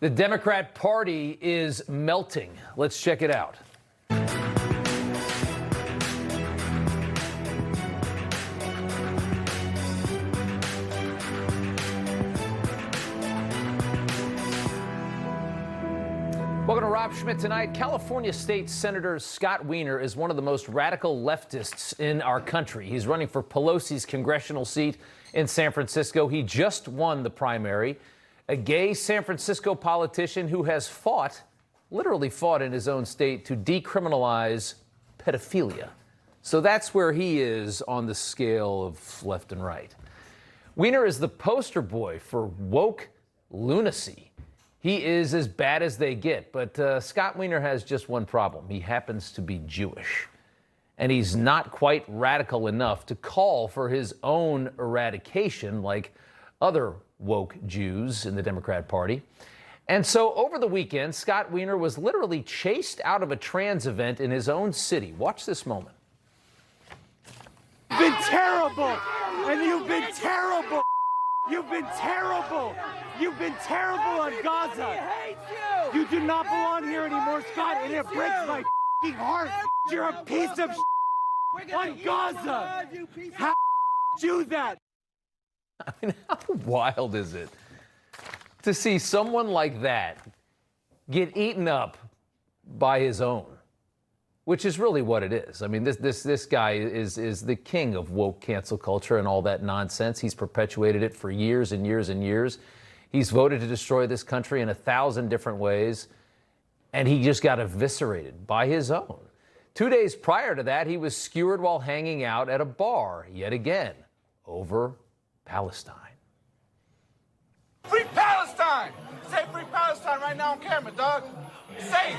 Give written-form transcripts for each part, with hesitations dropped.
The Democrat Party is melting. Let's check it out. Welcome to Rob Schmitt Tonight. California State Senator Scott Weiner is one of the most radical leftists in our country. He's running for Pelosi's congressional seat in San Francisco. He just won the primary. A gay San Francisco politician who has literally fought in his own state to decriminalize pedophilia. So that's where he is on the scale of left and right. Weiner is the poster boy for woke lunacy. He is as bad as they get, but Scott Weiner has just one problem. He happens to be Jewish, and he's not quite radical enough to call for his own eradication like other woke Jews in the Democrat Party. And so over the weekend, Scott Weiner was literally chased out of a trans event in his own city. Watch this moment. You've been terrible, and you've been terrible. You've been terrible. You've been terrible on Gaza. You do not belong here anymore, Scott, and it breaks my heart. You're a piece of on Gaza. How do that? I mean, how wild is it to see someone like that get eaten up by his own, which is really what it is. I mean, this guy is the king of woke cancel culture and all that nonsense. He's perpetuated it for years and years and years. He's voted to destroy this country in 1,000 different ways, and he just got eviscerated by his own. 2 days prior to that, he was skewered while hanging out at a bar, yet again, over Palestine. Free Palestine! Say free Palestine right now on camera, dog. Say it.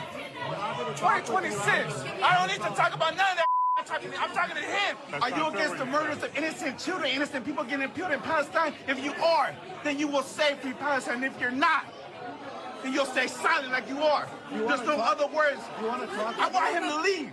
2026. I don't need to talk about none of that. I'm talking to him. Are you against the murders of innocent children, innocent people getting killed in Palestine? If you are, then you will say free Palestine. And if you're not, then you'll stay silent like you are. There's no other words. I want him to leave.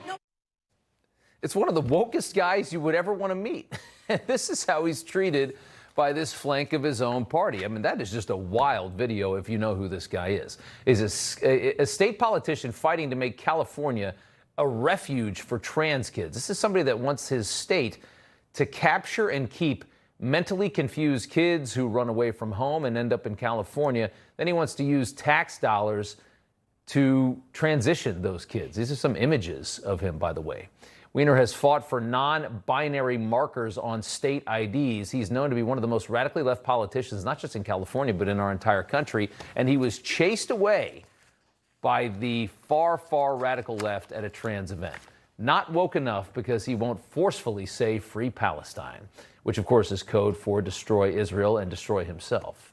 It's one of the wokest guys you would ever want to meet. And this is how he's treated by this flank of his own party. I mean, that is just a wild video if you know who this guy is. He's a state politician fighting to make California a refuge for trans kids. This is somebody that wants his state to capture and keep mentally confused kids who run away from home and end up in California. Then he wants to use tax dollars to transition those kids. These are some images of him, by the way. Weiner has fought for non-binary markers on state IDs. He's known to be one of the most radically left politicians, not just in California, but in our entire country. And he was chased away by the far, far radical left at a trans event. Not woke enough because he won't forcefully say free Palestine, which of course is code for destroy Israel and destroy himself.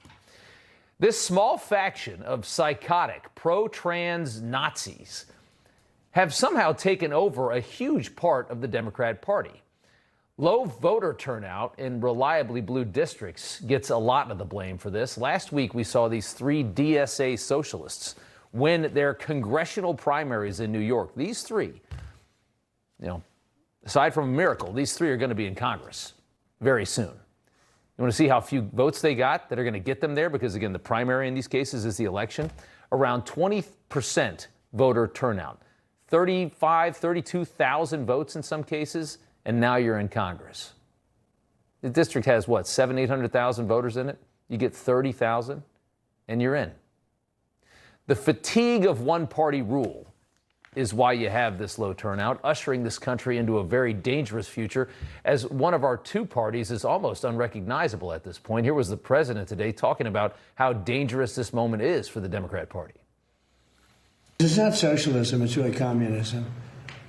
This small faction of psychotic pro-trans Nazis have somehow taken over a huge part of the Democrat Party. Low voter turnout in reliably blue districts gets a lot of the blame for this. Last week, we saw these 3 DSA socialists win their congressional primaries in New York. These 3, aside from a miracle, these 3 are going to be in Congress very soon. You want to see how few votes they got that are going to get them there? Because, again, the primary in these cases is the election. Around 20% voter turnout. 32,000 votes in some cases, and now you're in Congress. The district has, 800,000 voters in it? You get 30,000, and you're in. The fatigue of one-party rule is why you have this low turnout, ushering this country into a very dangerous future, as one of our 2 parties is almost unrecognizable at this point. Here was the president today talking about how dangerous this moment is for the Democrat Party. It's not socialism, it's really communism.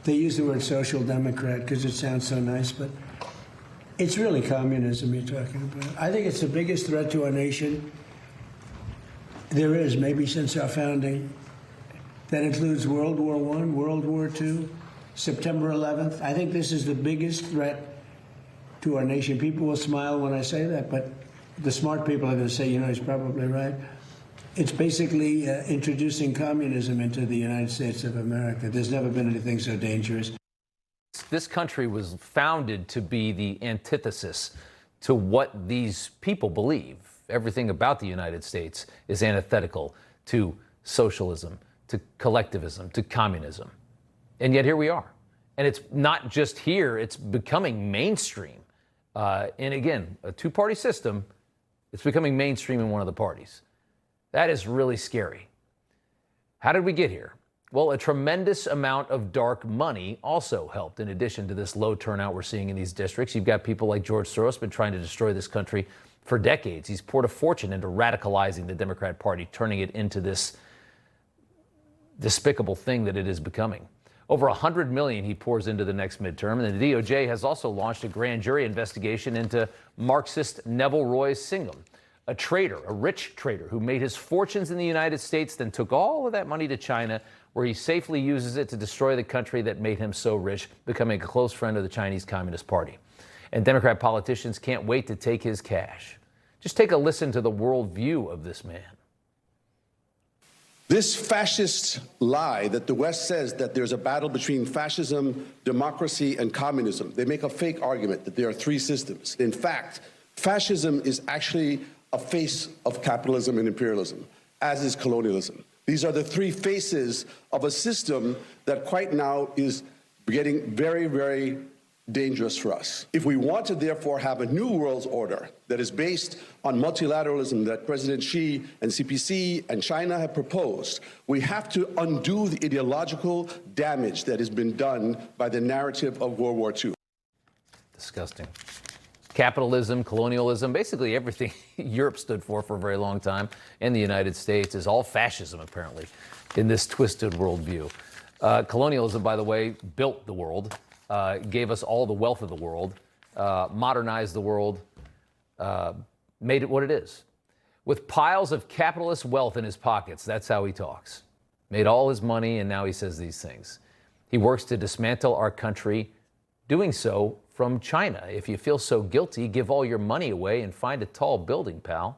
They use the word social democrat because it sounds so nice, but it's really communism you're talking about. I think it's the biggest threat to our nation there is, maybe since our founding. That includes World War I, World War II, September 11th. I think this is the biggest threat to our nation. People will smile when I say that, but the smart people are going to say, he's probably right. It's basically introducing communism into the United States of America. There's never been anything so dangerous. This country was founded to be the antithesis to what these people believe. Everything about the United States is antithetical to socialism, to collectivism, to communism. And yet here we are. And it's not just here, it's becoming mainstream. And again, a two-party system, it's becoming mainstream in one of the parties. That is really scary. How did we get here? Well, a tremendous amount of dark money also helped. In addition to this low turnout we're seeing in these districts, you've got people like George Soros been trying to destroy this country for decades. He's poured a fortune into radicalizing the Democrat Party, turning it into this despicable thing that it is becoming. Over $100 million he pours into the next midterm, and the DOJ has also launched a grand jury investigation into Marxist Neville Roy Singham, a trader, a rich trader who made his fortunes in the United States, then took all of that money to China, where he safely uses it to destroy the country that made him so rich, becoming a close friend of the Chinese Communist Party. And Democrat politicians can't wait to take his cash. Just take a listen to the worldview of this man. This fascist lie that the West says that there's a battle between fascism, democracy, and communism. They make a fake argument that there are three systems. In fact, fascism is actually a face of capitalism and imperialism, as is colonialism. These are the three faces of a system that quite now is getting very, very dangerous for us. If we want to therefore have a new world order that is based on multilateralism that President Xi and CPC and China have proposed, we have to undo the ideological damage that has been done by the narrative of World War II. Disgusting. Capitalism, colonialism, basically everything Europe stood for a very long time, and the United States is all fascism, apparently, in this twisted worldview. Colonialism, by the way, built the world, gave us all the wealth of the world, modernized the world, made it what it is. With piles of capitalist wealth in his pockets, that's how he talks. Made all his money, and now he says these things. He works to dismantle our country, doing so from China. If you feel so guilty, give all your money away and find a tall building, pal.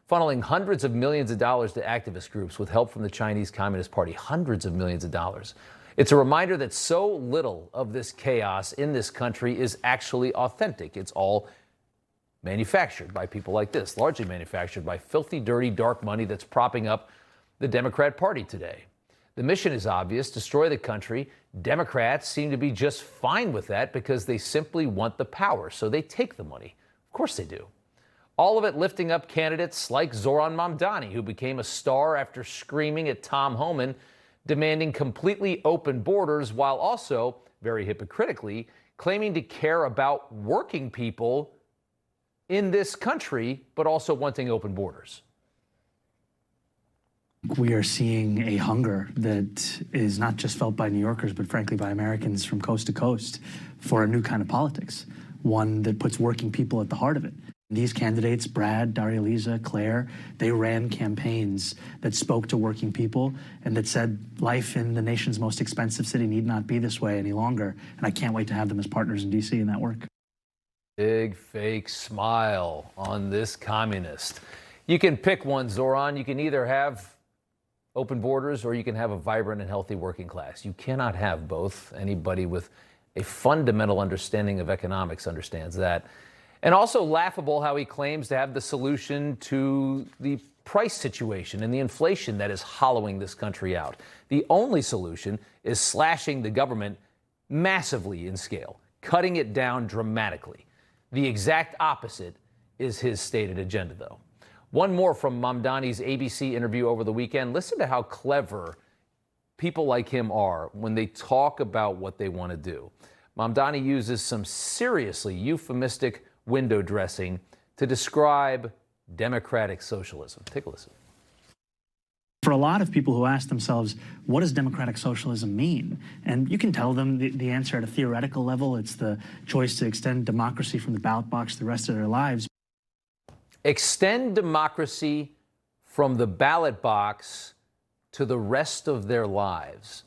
Funneling hundreds of millions of dollars to activist groups with help from the Chinese Communist Party, hundreds of millions of dollars. It's a reminder that so little of this chaos in this country is actually authentic. It's all manufactured by people like this, largely manufactured by filthy, dirty, dark money that's propping up the Democrat Party today. The mission is obvious: destroy the country. Democrats seem to be just fine with that because they simply want the power, so they take the money. Of course they do. All of it lifting up candidates like Zoran Mamdani, who became a star after screaming at Tom Homan, demanding completely open borders, while also, very hypocritically, claiming to care about working people in this country, but also wanting open borders. We are seeing a hunger that is not just felt by New Yorkers, but frankly by Americans from coast to coast for a new kind of politics, one that puts working people at the heart of it. These candidates, Brad, Daria Lisa, Claire, they ran campaigns that spoke to working people and that said life in the nation's most expensive city need not be this way any longer. And I can't wait to have them as partners in D.C. in that work. Big fake smile on this communist. You can pick one, Zoran. You can either have open borders or you can have a vibrant and healthy working class. You cannot have both. Anybody with a fundamental understanding of economics understands that. And also laughable how he claims to have the solution to the price situation and the inflation that is hollowing this country out. The only solution is slashing the government massively in scale, cutting it down dramatically. The exact opposite is his stated agenda, though. One more from Mamdani's ABC interview over the weekend. Listen to how clever people like him are when they talk about what they want to do. Mamdani uses some seriously euphemistic window dressing to describe democratic socialism. Take a listen. For a lot of people who ask themselves, what does democratic socialism mean? And you can tell them the answer at a theoretical level. It's the choice to extend democracy from the ballot box the rest of their lives. Extend democracy from the ballot box to the rest of their lives.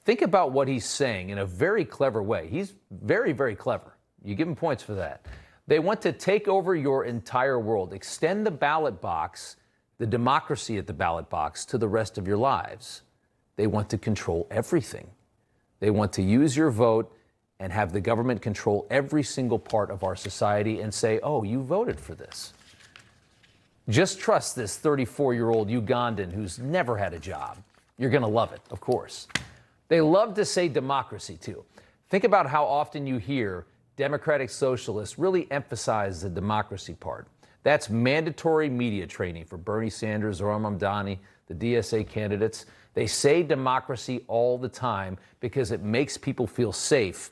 Think about what he's saying in a very clever way. He's very, very clever. You give him points for that. They want to take over your entire world. Extend the ballot box, the democracy at the ballot box, to the rest of your lives. They want to control everything. They want to use your vote and have the government control every single part of our society and say, oh, you voted for this. Just trust this 34-year-old Ugandan who's never had a job. You're going to love it, of course. They love to say democracy, too. Think about how often you hear Democratic Socialists really emphasize the democracy part. That's mandatory media training for Bernie Sanders or Mamdani, the DSA candidates. They say democracy all the time because it makes people feel safe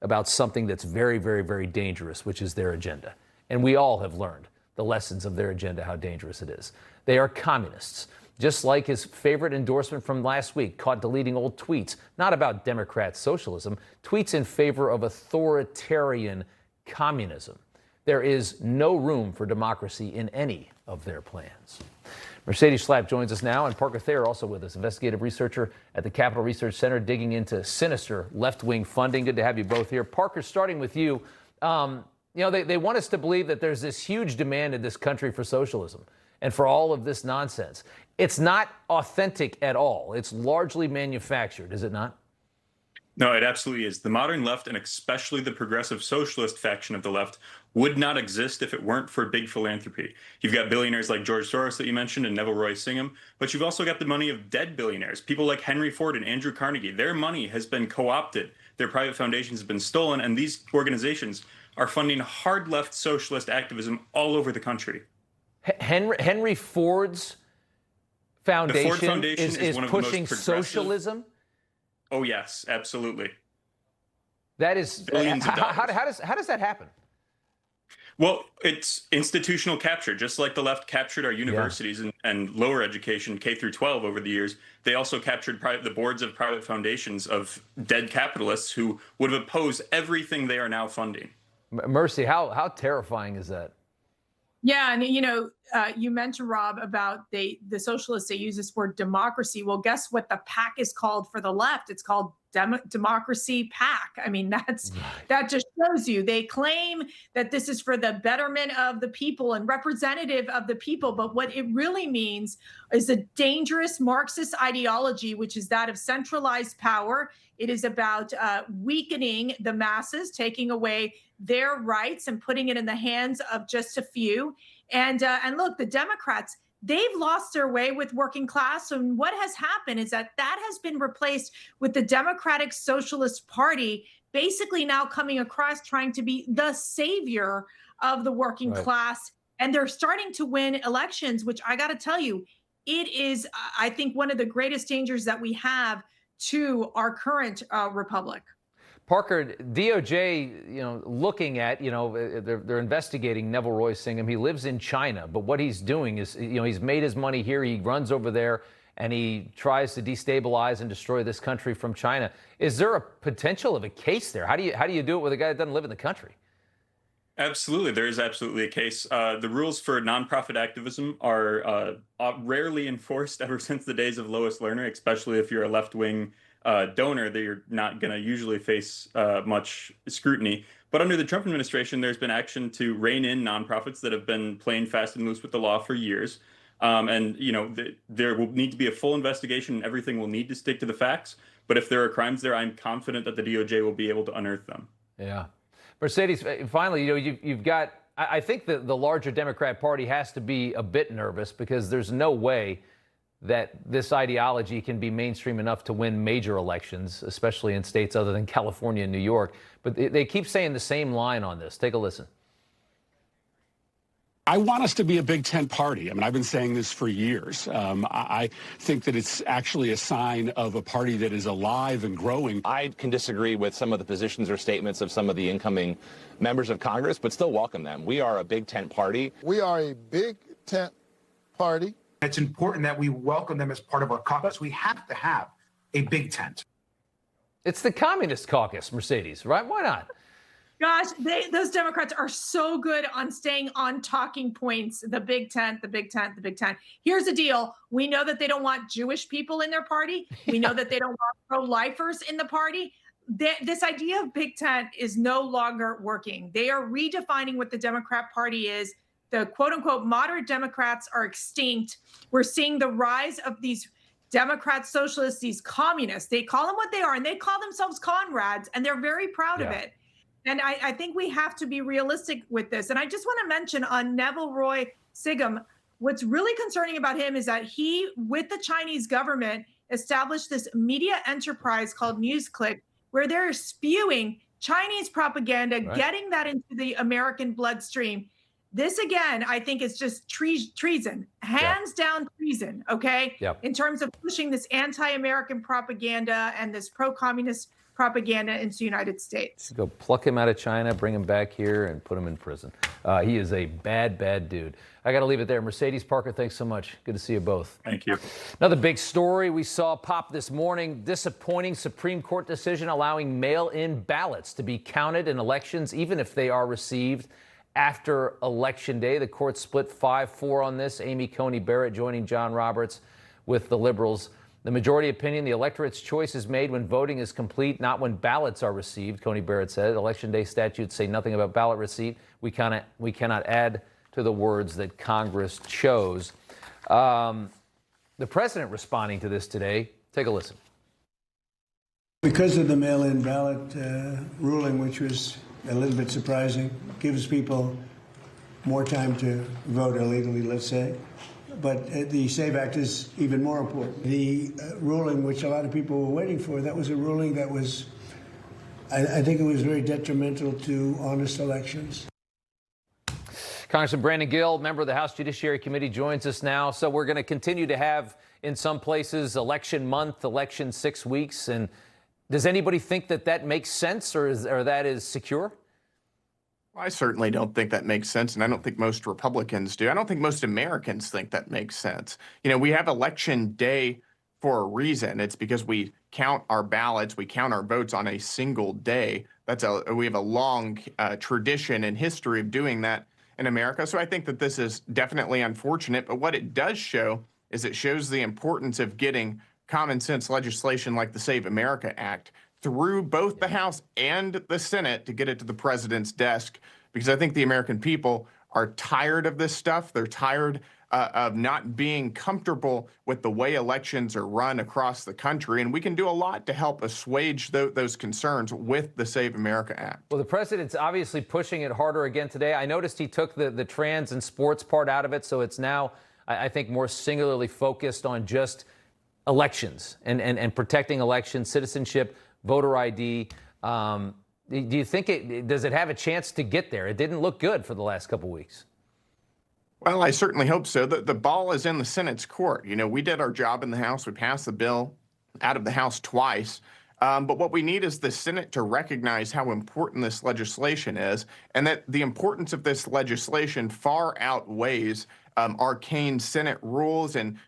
about something that's very, very, very dangerous, which is their agenda. And we all have learned the lessons of their agenda, how dangerous it is. They are communists. Just like his favorite endorsement from last week, caught deleting old tweets, not about Democrat socialism, tweets in favor of authoritarian communism. There is no room for democracy in any of their plans. Mercedes Schlapp joins us now, and Parker Thayer also with us, investigative researcher at the Capital Research Center, digging into sinister left-wing funding. Good to have you both here. Parker, starting with you. They want us to believe that there's this huge demand in this country for socialism and for all of this nonsense. It's not authentic at all. It's largely manufactured, is it not? No, it absolutely is. The modern left, and especially the progressive socialist faction of the left, would not exist if it weren't for big philanthropy. You've got billionaires like George Soros that you mentioned and Neville Roy Singham, but you've also got the money of dead billionaires, people like Henry Ford and Andrew Carnegie. Their money has been co-opted, their private foundations have been stolen, and these organizations are funding hard left socialist activism all over the country. Henry Ford's foundation, the Ford Foundation is one of pushing the most socialism? Oh, yes, absolutely. That is, how does that happen? Well, it's institutional capture. Just like the left captured our universities and lower education, K through 12, over the years, they also captured the boards of private foundations of dead capitalists who would have opposed everything they are now funding. Mercy, how terrifying is that? Yeah, and you mentioned, Rob, about the socialists, they use this word democracy. Well, guess what the PAC is called for the left? It's called Democracy PAC. I mean, that just shows you. They claim that this is for the betterment of the people and representative of the people. But what it really means is a dangerous Marxist ideology, which is that of centralized power. It is about weakening the masses, taking away their rights and putting it in the hands of just a few. And look, the Democrats, they've lost their way with working class. And what has happened is that has been replaced with the Democratic Socialist Party, basically now coming across trying to be the savior of the working class. And they're starting to win elections, which I got to tell you, it is, I think, one of the greatest dangers that we have to our current republic. Parker, DOJ, looking at, they're investigating Neville Roy Singham. He lives in China, but what he's doing is, he's made his money here. He runs over there and he tries to destabilize and destroy this country from China. Is there a potential of a case there? How do you do it with a guy that doesn't live in the country? Absolutely. There is absolutely a case. The rules for nonprofit activism are rarely enforced ever since the days of Lois Lerner, especially if you're a left-wing donor, that you're not going to usually face much scrutiny. But under the Trump administration, there's been action to rein in nonprofits that have been playing fast and loose with the law for years. There will need to be a full investigation and everything will need to stick to the facts. But if there are crimes there, I'm confident that the DOJ will be able to unearth them. Yeah. Mercedes, finally, you've got, I think the larger Democrat Party has to be a bit nervous because there's no way that this ideology can be mainstream enough to win major elections, especially in states other than California and New York. But they keep saying the same line on this. Take a listen. I want us to be a Big Tent party. I mean, I've been saying this for years. I think that it's actually a sign of a party that is alive and growing. I can disagree with some of the positions or statements of some of the incoming members of Congress, but still welcome them. We are a Big Tent party. We are a Big Tent party. It's important that we welcome them as part of our caucus. We have to have a Big Tent. It's the Communist Caucus, Mercedes, right? Why not? Gosh, those Democrats are so good on staying on talking points. The Big Tent, the Big Tent, the Big Tent. Here's the deal. We know that they don't want Jewish people in their party. We know that they don't want pro-lifers in the party. This idea of Big Tent is no longer working. They are redefining what the Democrat Party is. The quote-unquote moderate Democrats are extinct. We're seeing the rise of these Democrat socialists, these communists. They call them what they are, and they call themselves comrades, and they're very proud of it. And I think we have to be realistic with this. And I just want to mention on Neville Roy Singham, what's really concerning about him is that he, with the Chinese government, established this media enterprise called NewsClick, where they're spewing Chinese propaganda, getting that into the American bloodstream. This, again, I think is just treason, hands down treason, okay? In terms of pushing this anti-American propaganda and this pro-communist propaganda into the United States. Go pluck him out of China, bring him back here, and put him in prison. He is a bad, bad dude. I got to leave it there. Mercedes, Parker, thanks so much. Good to see you both. Thank you. Another big story we saw pop this morning, disappointing Supreme Court decision allowing mail-in ballots to be counted in elections, even if they are received after Election Day. The court split 5-4 on this. Amy Coney Barrett joining John Roberts with the liberals. The majority opinion, the electorate's choice is made when voting is complete, not when ballots are received, Coney Barrett said. Election Day statutes say nothing about ballot receipt. We cannot add to the words that Congress chose. The president responding to this today. Take a listen. Because of the mail-in ballot ruling, which was a little bit surprising, gives people more time to vote illegally, let's say. But the SAVE Act is even more important. The ruling, which a lot of people were waiting for, that was a ruling that was, I think it was very detrimental to honest elections. Congressman Brandon Gill, member of the House Judiciary Committee, joins us now. So we're going to continue to have, in some places, election month, election 6 weeks. And does anybody think that that makes sense or that is secure? I certainly don't think that makes sense, and I don't think most Republicans do. I don't think most Americans think that makes sense. You know, we have Election Day for a reason. It's because we count our ballots, we count our votes on a single day. We have a long tradition and history of doing that in America. So I think that this is definitely unfortunate. But what it does show is it shows the importance of getting common sense legislation like the Save America Act through both the House and the Senate to get it to the president's desk, because I think the American people are tired of this stuff. They're tired of not being comfortable with the way elections are run across the country, and we can do a lot to help assuage those concerns with the Save America Act. Well, the president's obviously pushing it harder again today. I noticed he took the trans and sports part out of it, so it's now, I think, more singularly focused on just elections and protecting elections, citizenship, voter ID. Do you think does it have a chance to get there? It didn't look good for the last couple of weeks. Well, I certainly hope so. The ball is in the Senate's court. You know, we did our job in the House. We passed the bill out of the House twice. But what we need is the Senate to recognize how important this legislation is, and that the importance of this legislation far outweighs arcane Senate rules and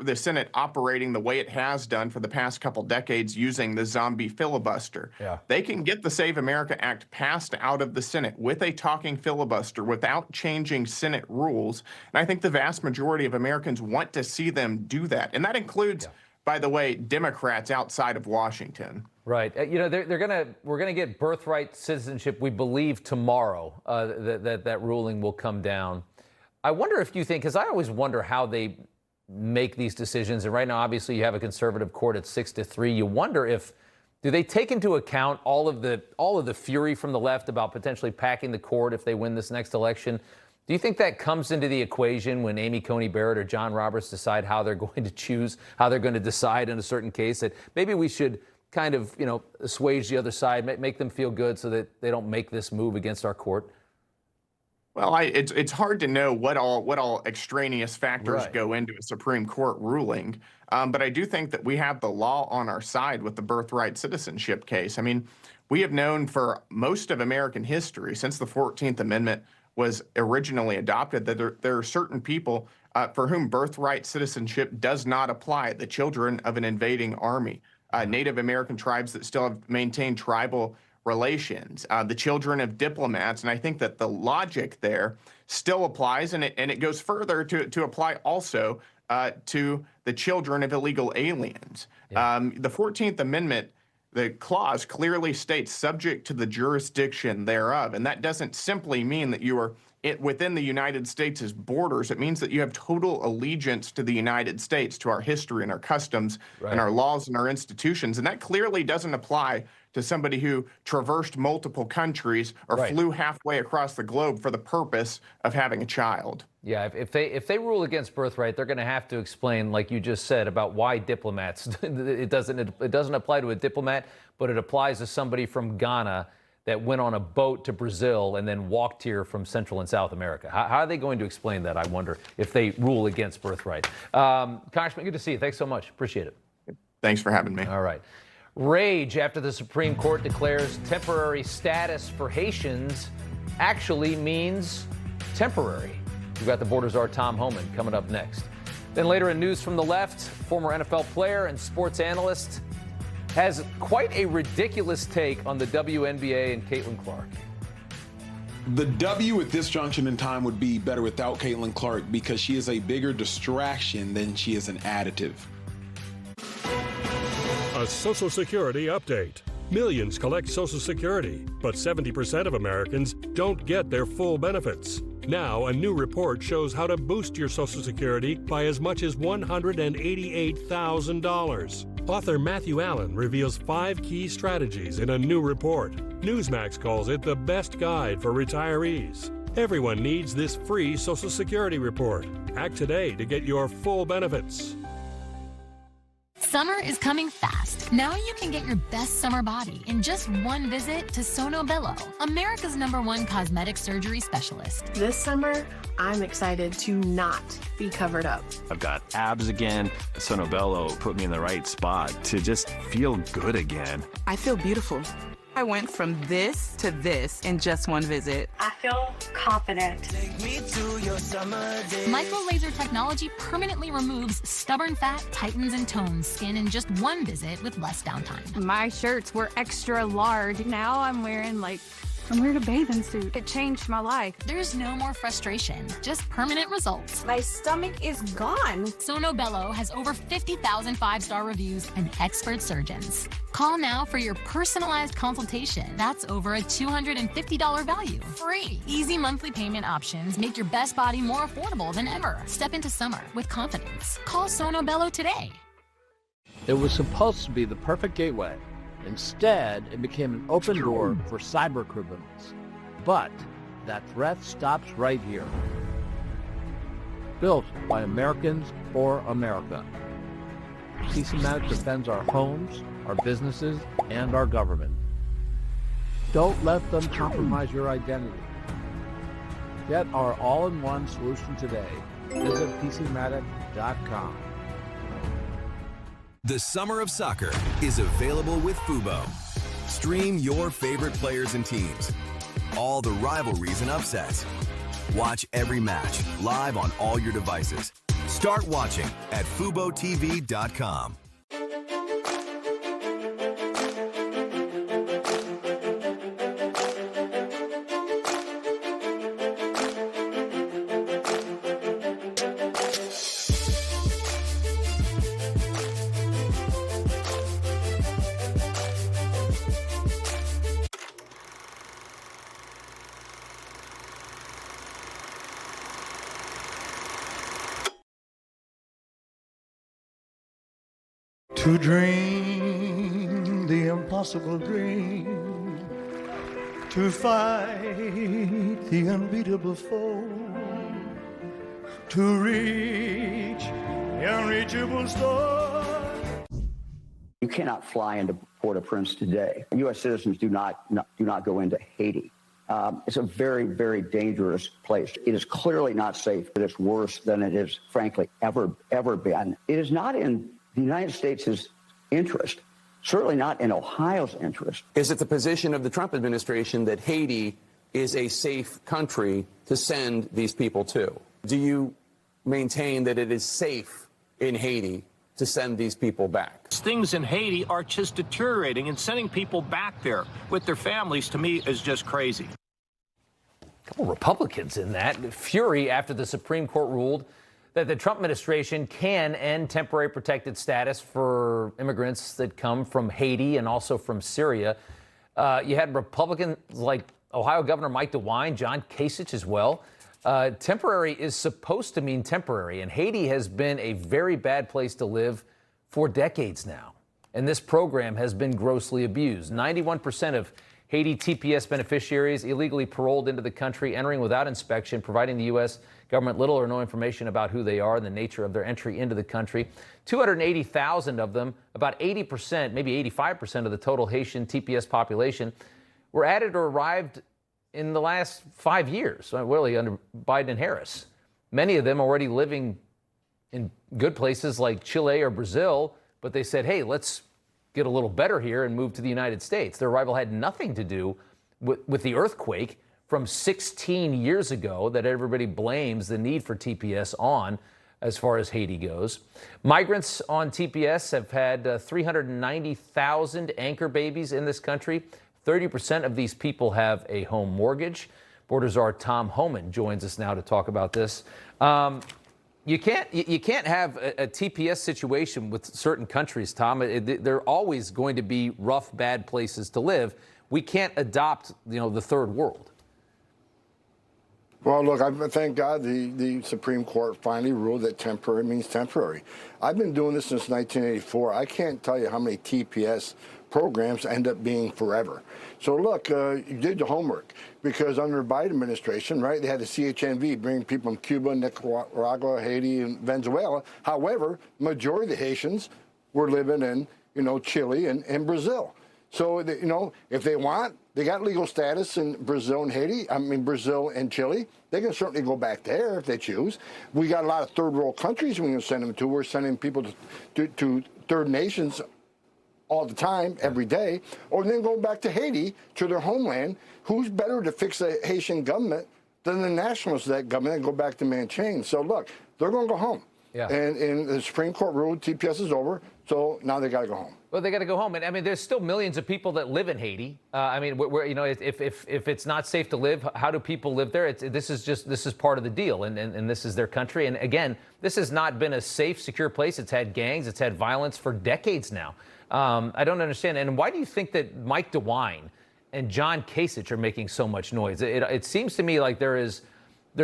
the Senate operating the way it has done for the past couple decades using the zombie filibuster. They can get the Save America Act passed out of the Senate with a talking filibuster without changing Senate rules. And I think the vast majority of Americans want to see them do that. And that includes, by the way, Democrats outside of Washington. Right. You know, we're gonna get birthright citizenship, we believe, tomorrow. That ruling will come down. I wonder if you think, because I always wonder how they make these decisions. And right now, obviously, you have a conservative court at 6-3. You wonder do they take into account all of the fury from the left about potentially packing the court if they win this next election? Do you think that comes into the equation when Amy Coney Barrett or John Roberts decide how they're going to choose, how they're going to decide in a certain case, that maybe we should kind of, assuage the other side, make them feel good so that they don't make this move against our court? Well, it's hard to know what all extraneous factors go into a Supreme Court ruling, but I do think that we have the law on our side with the birthright citizenship case. I mean, we have known for most of American history, since the 14th Amendment was originally adopted, that there are certain people for whom birthright citizenship does not apply. The children of an invading army, Native American tribes that still have maintained tribal relations, the children of diplomats. And I think that the logic there still applies, and it goes further to apply also to the children of illegal aliens. The 14th Amendment, the clause clearly states subject to the jurisdiction thereof. And that doesn't simply mean that you are within the United States' borders, it means that you have total allegiance to the United States, to our history and our customs and our laws and our institutions. And that clearly doesn't apply to somebody who traversed multiple countries or flew halfway across the globe for the purpose of having a child. Yeah, if they rule against birthright, they're going to have to explain, like you just said, about why diplomats. It doesn't apply to a diplomat, but it applies to somebody from Ghana that went on a boat to Brazil and then walked here from Central and South America. How are they going to explain that, I wonder, if they rule against birthright? Congressman, good to see you. Thanks so much. Appreciate it. Thanks for having me. All right. Rage after the Supreme Court declares temporary status for Haitians actually means temporary. We've got the Border Czar Tom Homan coming up next. Then later in news from the left, former NFL player and sports analyst has quite a ridiculous take on the WNBA and Caitlin Clark. The W at this junction in time would be better without Caitlin Clark because she is a bigger distraction than she is an additive. A Social Security update. Millions collect Social Security, but 70% of Americans don't get their full benefits. Now, a new report shows how to boost your Social Security by as much as $188,000. Author Matthew Allen reveals 5 key strategies in a new report. Newsmax calls it the best guide for retirees. Everyone needs this free Social Security report. Act today to get your full benefits. Summer is coming fast. Now you can get your best summer body in just one visit to Sono Bello, America's #1 cosmetic surgery specialist. This summer, I'm excited to not be covered up. I've got abs again. Sono Bello put me in the right spot to just feel good again. I feel beautiful. I went from this to this in just one visit. I feel confident. Micro laser technology permanently removes stubborn fat, tightens and tones skin in just one visit with less downtime. My shirts were extra large. Now I'm wearing a bathing suit. It changed my life. There's no more frustration, just permanent results. My stomach is gone. Sono Bello has over 50,000 5-star reviews and expert surgeons. Call now for your personalized consultation. That's over a $250 value. Free. Easy monthly payment options make your best body more affordable than ever. Step into summer with confidence. Call Sono Bello today. It was supposed to be the perfect gateway. Instead, it became an open door for cyber criminals. But that threat stops right here. Built by Americans for America. Systematic defends our homes, our businesses, and our government. Don't let them compromise your identity. Get our all-in-one solution today. Visit PCmatic.com. The Summer of Soccer is available with Fubo. Stream your favorite players and teams, all the rivalries and upsets. Watch every match live on all your devices. Start watching at FuboTV.com. To dream the impossible dream, to fight the unbeatable foe, to reach the unreachable star. You cannot fly into Port-au-Prince today. U.S. citizens do not go into Haiti. It's a very, very dangerous place. It is clearly not safe, but it's worse than it is, frankly, ever been. It is not in the United States' interest, certainly not in Ohio's interest. Is it the position of the Trump administration that Haiti is a safe country to send these people to? Do you maintain that it is safe in Haiti to send these people back? Things in Haiti are just deteriorating, and sending people back there with their families, to me, is just crazy. A couple Republicans in that. Fury after the Supreme Court ruled that the Trump administration can end temporary protected status for immigrants that come from Haiti and also from Syria. You had Republicans like Ohio Governor Mike DeWine, John Kasich as well. Temporary is supposed to mean temporary, and Haiti has been a very bad place to live for decades now. And this program has been grossly abused. 91% of Haiti TPS beneficiaries illegally paroled into the country, entering without inspection, providing the U.S. government little or no information about who they are and the nature of their entry into the country. 280,000 of them, about 80%, maybe 85% of the total Haitian TPS population, were added or arrived in the last 5 years, really under Biden and Harris. Many of them already living in good places like Chile or Brazil, but they said, hey, let's get a little better here and move to the United States. Their arrival had nothing to do with the earthquake from 16 years ago that everybody blames the need for TPS on as far as Haiti goes. Migrants on TPS have had 390,000 anchor babies in this country. 30% of these people have a home mortgage. Border Czar Tom Homan joins us now to talk about this. You can't have a TPS situation with certain countries, Tom. They're always going to be rough, bad places to live. We can't adopt, the third world. Well, look, thank God the Supreme Court finally ruled that temporary means temporary. I've been doing this since 1984. I can't tell you how many TPS programs end up being forever. So look, you did the homework, because under the Biden administration, right, they had the CHNV bringing people from Cuba, Nicaragua, Haiti, and Venezuela. However, majority of the Haitians were living in, Chile and Brazil. So, if they want, they got legal status in Brazil and Brazil and Chile. They can certainly go back there if they choose. We got a lot of third world countries we can send them to. We're sending people to third nations all the time, every day, or then go back to Haiti, to their homeland. Who's better to fix the Haitian government than the nationalists of that government and go back to Manchain? So look, they're going to go home. Yeah. And the Supreme Court ruled TPS is over, so now they got to go home. Well, they got to go home, and there's still millions of people that live in Haiti. If it's not safe to live, how do people live there? This is part of the deal, and this is their country. And again, this has not been a safe, secure place. It's had gangs, it's had violence for decades now. I don't understand. And why do you think that Mike DeWine and John Kasich are making so much noise? It seems to me like there's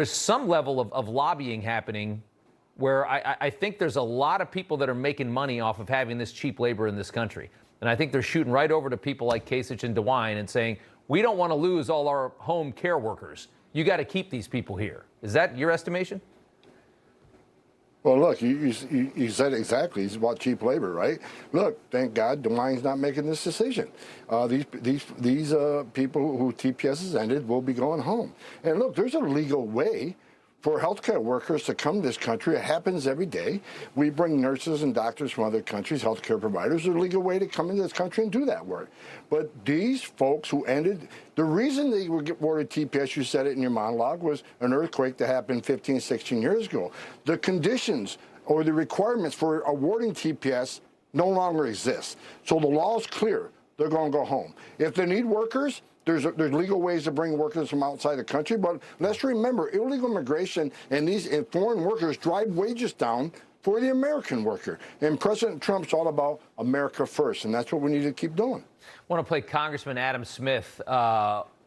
some level of lobbying happening, where I think there's a lot of people that are making money off of having this cheap labor in this country. And I think they're shooting right over to people like Kasich and DeWine and saying, we don't want to lose all our home care workers. You got to keep these people here. Is that your estimation? Well, look, you said it exactly. It's about cheap labor, right? Look, thank God DeWine's not making this decision. These people who TPS has ended will be going home. And look, there's a legal way for healthcare workers to come to this country. It happens every day. We bring nurses and doctors from other countries, healthcare providers. There's a legal way to come into this country and do that work. But these folks who ended, the reason they were awarded TPS, you said it in your monologue, was an earthquake that happened 15, 16 years ago. The conditions or the requirements for awarding TPS no longer exist. So the law is clear. They're going to go home. If they need workers, there's legal ways to bring workers from outside the country, but let's remember, illegal immigration and foreign workers drive wages down for the American worker. And President Trump's all about America first, and that's what we need to keep doing. I want to play Congressman Adam Smith,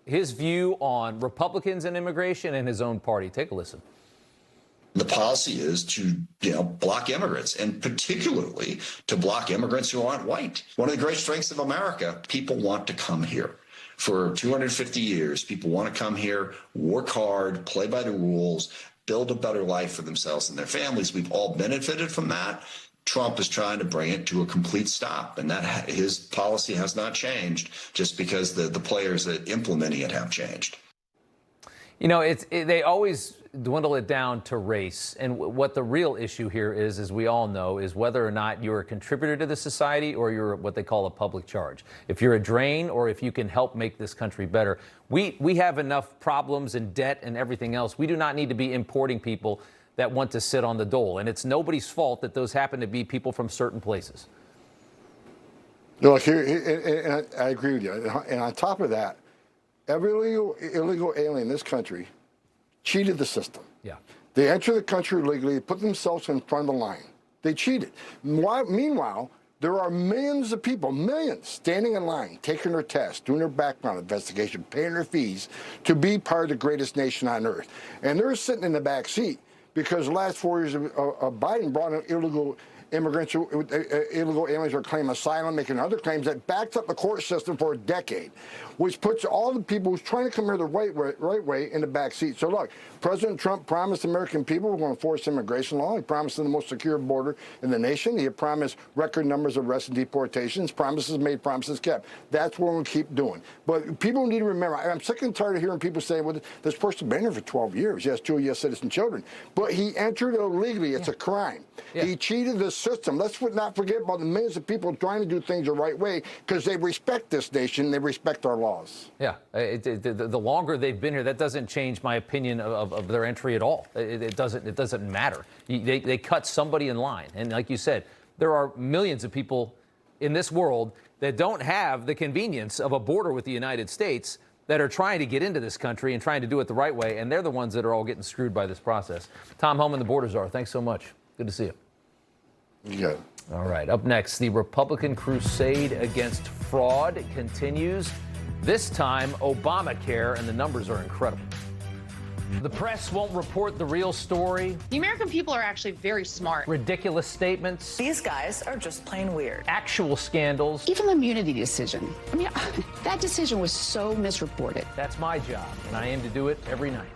his view on Republicans and immigration and his own party. Take a listen. The policy is to, block immigrants, and particularly to block immigrants who aren't white. One of the great strengths of America, people want to come here. For 250 years, people want to come here, work hard, play by the rules, build a better life for themselves and their families. We've all benefited from that. Trump is trying to bring it to a complete stop, and that his policy has not changed just because the players that implementing it have changed. They always dwindle it down to race. And what the real issue here is, as we all know, is whether or not you're a contributor to the society or you're what they call a public charge. If you're a drain or if you can help make this country better. We have enough problems and debt and everything else. We do not need to be importing people that want to sit on the dole. And it's nobody's fault that those happen to be people from certain places. Look, here, I agree with you. And on top of that, every illegal alien in this country cheated the system. Yeah. They entered the country illegally, put themselves in front of the line. They cheated. Meanwhile, There are millions of people, millions, standing in line, taking their tests, doing their background investigation, paying their fees to be part of the greatest nation on earth. And they're sitting in the back seat because the last 4 years of Biden brought in illegal immigrants, illegal aliens who claim asylum, making other claims that backs up the court system for a decade, which puts all the people who's trying to come here the right way in the back seat. So look, President Trump promised American people we're going to force immigration law. He promised them the most secure border in the nation. He promised record numbers of arrests and deportations. Promises made, promises kept. That's what we're going to keep doing. But people need to remember, I'm sick and tired of hearing people say, well, this person been here for 12 years. He has 2 U.S. citizen children. But he entered illegally. It's a crime. He cheated the system. Let's not forget about the millions of people trying to do things the right way because they respect this nation. They respect our laws. Yeah. The longer they've been here, that doesn't change my opinion of their entry at all. It doesn't matter. They cut somebody in line. And like you said, there are millions of people in this world that don't have the convenience of a border with the United States that are trying to get into this country and trying to do it the right way. And they're the ones that are all getting screwed by this process. Tom Homan, the border czar, thanks so much. Good to see you. Yeah. All right. Up next, the Republican crusade against fraud continues. This time, Obamacare, and the numbers are incredible. The press won't report the real story. The American people are actually very smart. Ridiculous statements. These guys are just plain weird. Actual scandals. Even the immunity decision. I mean, that decision was so misreported. That's my job, and I aim to do it every night.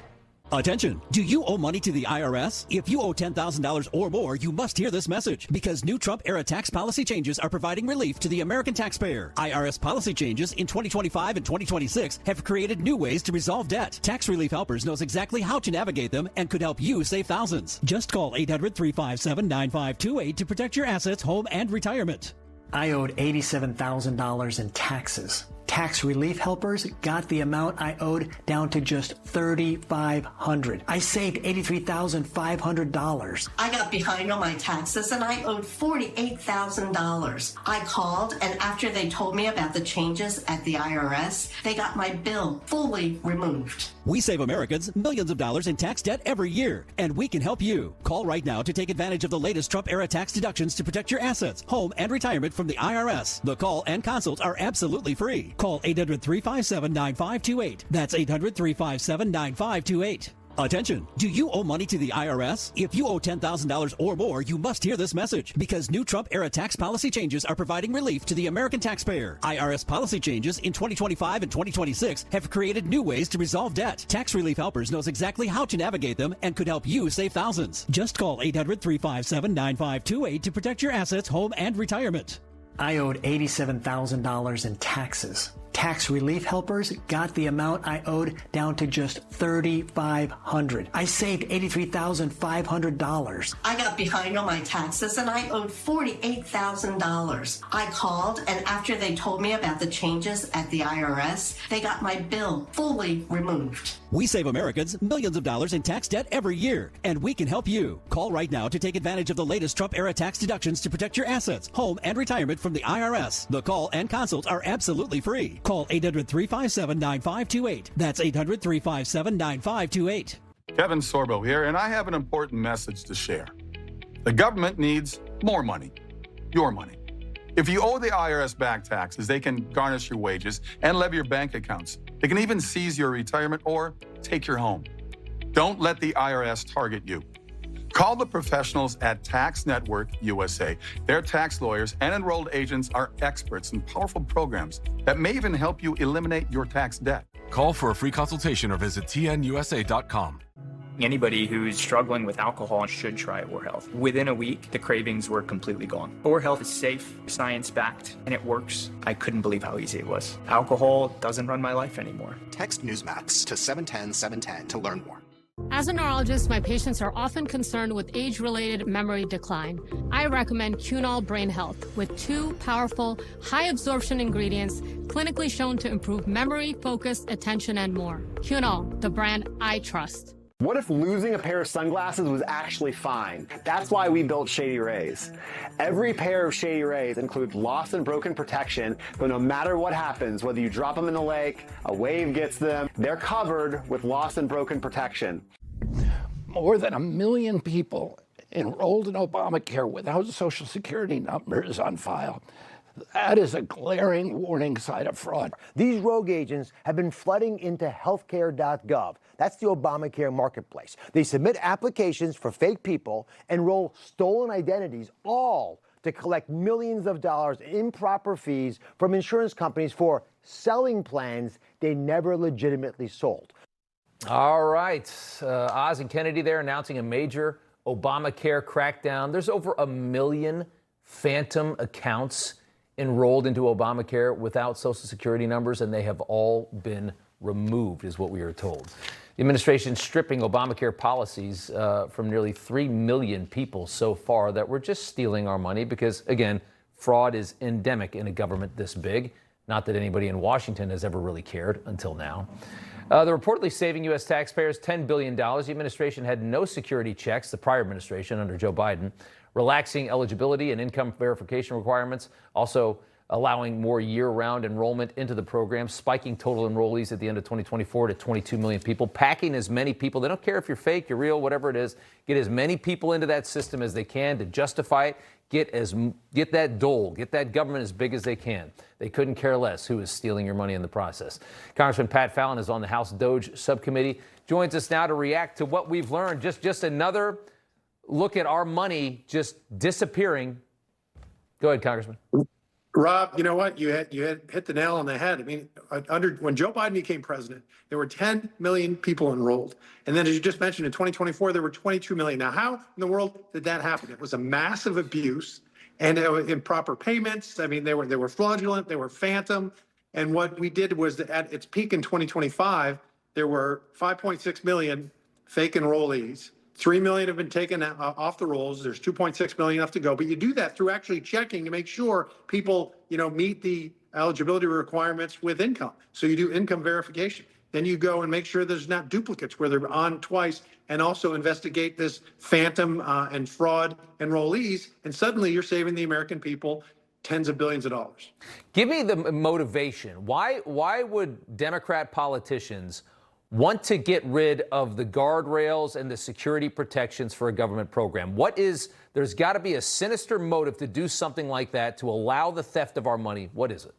Attention! Do you owe money to the IRS? If you owe $10,000 or more, you must hear this message because new Trump-era tax policy changes are providing relief to the American taxpayer. IRS policy changes in 2025 and 2026 have created new ways to resolve debt. Tax Relief Helpers knows exactly how to navigate them and could help you save thousands. Just call 800-357-9528 to protect your assets, home, and retirement. I owed $87,000 in taxes. Tax Relief Helpers got the amount I owed down to just $3,500. I saved $83,500. I got behind on my taxes and I owed $48,000. I called, and after they told me about the changes at the IRS, they got my bill fully removed. We save Americans millions of dollars in tax debt every year, and we can help you. Call right now to take advantage of the latest Trump-era tax deductions to protect your assets, home, and retirement from the IRS. The call and consult are absolutely free. Call 800-357-9528. That's 800-357-9528. Attention! Do you owe money to the IRS? If you owe $10,000 or more, you must hear this message because new Trump-era tax policy changes are providing relief to the American taxpayer. IRS policy changes in 2025 and 2026 have created new ways to resolve debt. Tax Relief Helpers knows exactly how to navigate them and could help you save thousands. Just call 800-357-9528 to protect your assets, home, and retirement. I owed $87,000 in taxes. Tax Relief Helpers got the amount I owed down to just $3,500. I saved $83,500. I got behind on my taxes and I owed $48,000. I called, and after they told me about the changes at the IRS, they got my bill fully removed. We save Americans millions of dollars in tax debt every year, and we can help you. Call right now to take advantage of the latest Trump-era tax deductions to protect your assets, home, and retirement from the IRS. The call and consult are absolutely free. Call 800-357-9528. That's 800-357-9528. Kevin Sorbo here, and I have an important message to share. The government needs more money, your money. If you owe the IRS back taxes, they can garnish your wages and levy your bank accounts. They can even seize your retirement or take your home. Don't let the IRS target you. Call the professionals at Tax Network USA. Their tax lawyers and enrolled agents are experts in powerful programs that may even help you eliminate your tax debt. Call for a free consultation or visit tnusa.com. Anybody who's struggling with alcohol should try Or Health. Within a week, the cravings were completely gone. Or Health is safe, science-backed, and it works. I couldn't believe how easy it was. Alcohol doesn't run my life anymore. Text Newsmax to 710-710 to learn more. As a neurologist, my patients are often concerned with age-related memory decline. I recommend Cunol Brain Health with 2 powerful, high-absorption ingredients clinically shown to improve memory, focus, attention, and more. Cunol, the brand I trust. What if losing a pair of sunglasses was actually fine? That's why we built Shady Rays. Every pair of Shady Rays includes lost and broken protection, but no matter what happens, whether you drop them in the lake, a wave gets them, they're covered with lost and broken protection. More than 1 million people enrolled in Obamacare without Social Security numbers on file. That is a glaring warning sign of fraud. These rogue agents have been flooding into healthcare.gov. That's the Obamacare marketplace. They submit applications for fake people, enroll stolen identities, all to collect millions of dollars in improper fees from insurance companies for selling plans they never legitimately sold. All right. Oz and Kennedy there announcing a major Obamacare crackdown. There's over 1 million phantom accounts enrolled into Obamacare without Social Security numbers, and they have all been removed, is what we are told. The administration stripping Obamacare policies from nearly 3 million people so far that were just stealing our money because, again, fraud is endemic in a government this big. Not that anybody in Washington has ever really cared until now. They're reportedly saving U.S. taxpayers $10 billion. The administration had no security checks, the prior administration under Joe Biden, relaxing eligibility and income verification requirements, also allowing more year-round enrollment into the program, spiking total enrollees at the end of 2024 to 22 million people, packing as many people. They don't care if you're fake, you're real, whatever it is. Get as many people into that system as they can to justify it. Get that dole, get that government as big as they can. They couldn't care less who is stealing your money in the process. Congressman Pat Fallon is on the House DOJ subcommittee. Joins us now to react to what we've learned. Just another look at our money just disappearing. Go ahead, Congressman. Rob, you know what? You hit the nail on the head. I mean, when Joe Biden became president, there were 10 million people enrolled. And then, as you just mentioned, in 2024, there were 22 million. Now, how in the world did that happen? It was a massive abuse and improper payments. I mean, they were fraudulent. They were phantom. And what we did was that at its peak in 2025, there were 5.6 million fake enrollees. 3 million have been taken off the rolls. There's 2.6 million left to go. But you do that through actually checking to make sure people, meet the eligibility requirements with income. So you do income verification. Then you go and make sure there's not duplicates where they're on twice, and also investigate this phantom and fraud enrollees. And suddenly you're saving the American people tens of billions of dollars. Give me the motivation. Why would Democrat politicians want to get rid of the guardrails and the security protections for a government program? There's got to be a sinister motive to do something like that, to allow the theft of our money. What is it?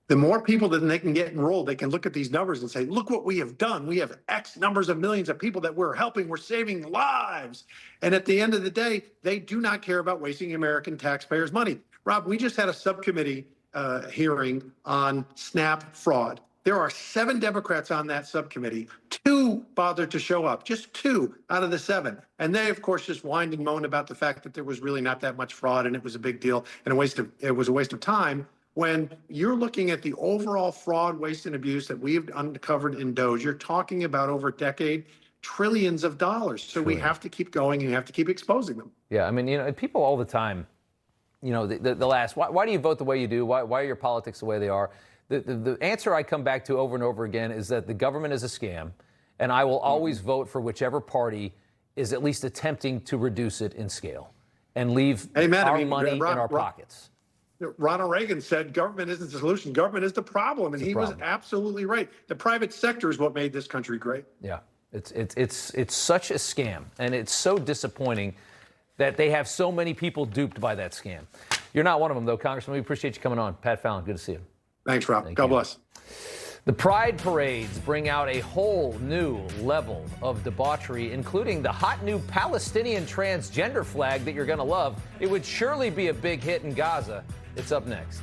The more people that they can get enrolled, they can look at these numbers and say, look what we have done. We have X numbers of millions of people that we're helping. We're saving lives. And at the end of the day, they do not care about wasting American taxpayers' money. Rob, we just had a subcommittee hearing on SNAP fraud. There are 7 Democrats on that subcommittee. 2 bothered to show up, just 2 out of the 7. And they, of course, just whined and moaned about the fact that there was really not that much fraud and it was a big deal and it was a waste of time. When you're looking at the overall fraud, waste, and abuse that we've uncovered in DOJ, you're talking about over a decade, trillions of dollars. So we have to keep going and you have to keep exposing them. Yeah, I mean, people all the time, they'll ask, why do you vote the way you do? Why are your politics the way they are? The answer I come back to over and over again is that the government is a scam, and I will always vote for whichever party is at least attempting to reduce it in scale and leave our money in our pockets. Ronald Reagan said government isn't the solution, government is the problem, and he was absolutely right. The private sector is what made this country great. Yeah, it's such a scam, and it's so disappointing that they have so many people duped by that scam. You're not one of them, though, Congressman. We appreciate you coming on. Pat Fallon, good to see you. Thanks, Rob. God bless. The pride parades bring out a whole new level of debauchery, including the hot new Palestinian transgender flag that you're going to love. It would surely be a big hit in Gaza. It's up next.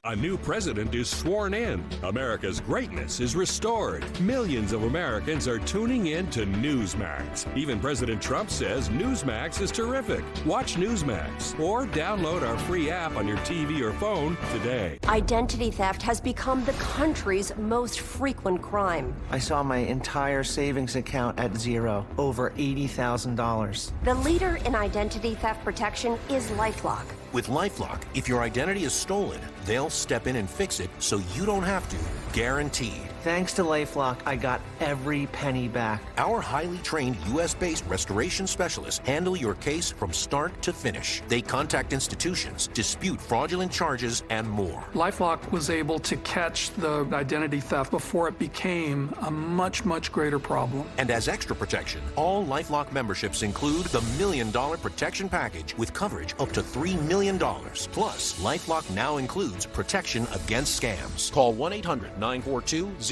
A new president is sworn in. America's greatness is restored. Millions of Americans are tuning in to Newsmax. Even President Trump says Newsmax is terrific. Watch Newsmax or download our free app on your TV or phone today. Identity theft has become the country's most frequent crime. I saw my entire savings account at zero, over $80,000. The leader in identity theft protection is LifeLock. With LifeLock, if your identity is stolen, they'll step in and fix it so you don't have to. Guaranteed. Thanks to LifeLock, I got every penny back. Our highly trained U.S.-based restoration specialists handle your case from start to finish. They contact institutions, dispute fraudulent charges, and more. LifeLock was able to catch the identity theft before it became a much, much greater problem. And as extra protection, all LifeLock memberships include the $1 Million Protection Package with coverage up to $3 million. Plus, LifeLock now includes protection against scams. Call 1-800-942-0743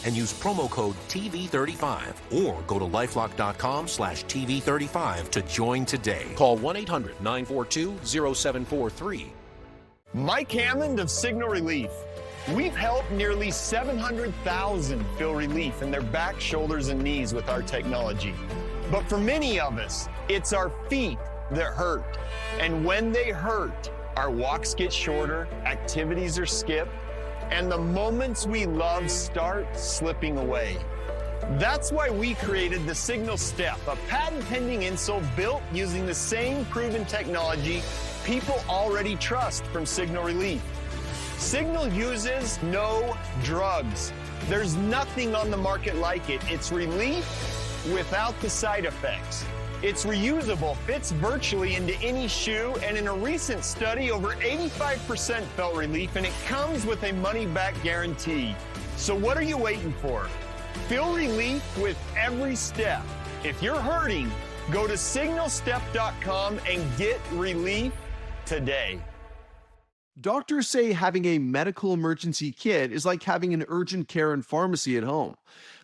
and use promo code TV35 or go to lifelock.com/TV35 to join today. Call 1-800-942-0743. Mike Hammond of Signal Relief. We've helped nearly 700,000 feel relief in their back, shoulders, and knees with our technology. But for many of us, it's our feet that hurt. And when they hurt, our walks get shorter, activities are skipped, and the moments we love start slipping away. That's why we created the Signal Step, a patent-pending insole built using the same proven technology people already trust from Signal Relief. Signal uses no drugs. There's nothing on the market like it. It's relief without the side effects. It's reusable, fits virtually into any shoe, and in a recent study, over 85% felt relief, and it comes with a money-back guarantee. So what are you waiting for? Feel relief with every step. If you're hurting, go to signalstep.com and get relief today. Doctors say having a medical emergency kit is like having an urgent care and pharmacy at home.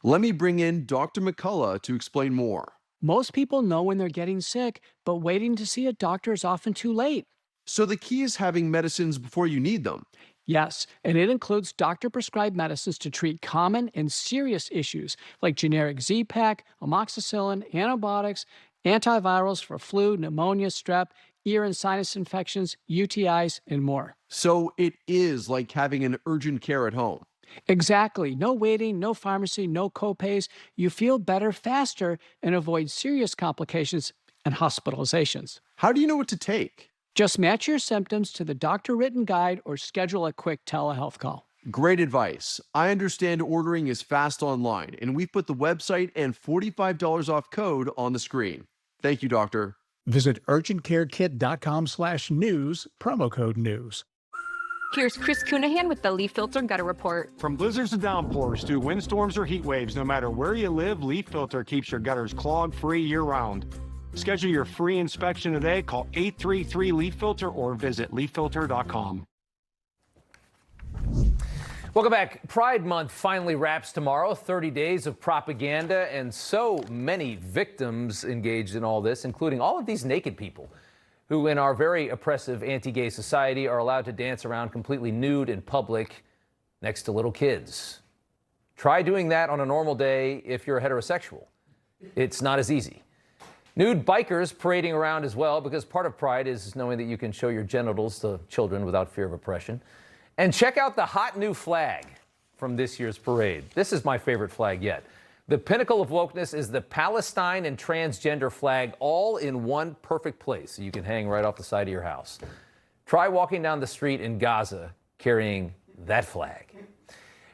Let me bring in Dr. McCullough to explain more. Most people know when they're getting sick, but waiting to see a doctor is often too late. So the key is having medicines before you need them. Yes, and it includes doctor-prescribed medicines to treat common and serious issues like generic Z-Pak, amoxicillin, antibiotics, antivirals for flu, pneumonia, strep, ear and sinus infections, UTIs, and more. So it is like having an urgent care at home. Exactly. No waiting, no pharmacy, no copays. You feel better faster and avoid serious complications and hospitalizations. How do you know what to take? Just match your symptoms to the doctor-written guide or schedule a quick telehealth call. Great advice. I understand ordering is fast online, and we've put the website and $45 off code on the screen. Thank you, doctor. Visit urgentcarekit.com/news, promo code news. Here's Chris Cunahan with the Leaf Filter Gutter Report. From blizzards to downpours to windstorms or heat waves, no matter where you live, Leaf Filter keeps your gutters clog-free year-round. Schedule your free inspection today. Call 833-LEAF-FILTER or visit leaffilter.com. Welcome back. Pride Month finally wraps tomorrow. 30 days of propaganda and so many victims engaged in all this, including all of these naked people who in our very oppressive anti-gay society are allowed to dance around completely nude in public next to little kids. Try doing that on a normal day if you're a heterosexual. It's not as easy. Nude bikers parading around as well, because part of Pride is knowing that you can show your genitals to children without fear of oppression. And check out the hot new flag from this year's parade. This is my favorite flag yet. The pinnacle of wokeness is the Palestine and transgender flag all in one perfect place, so you can hang right off the side of your house. Try walking down the street in Gaza carrying that flag.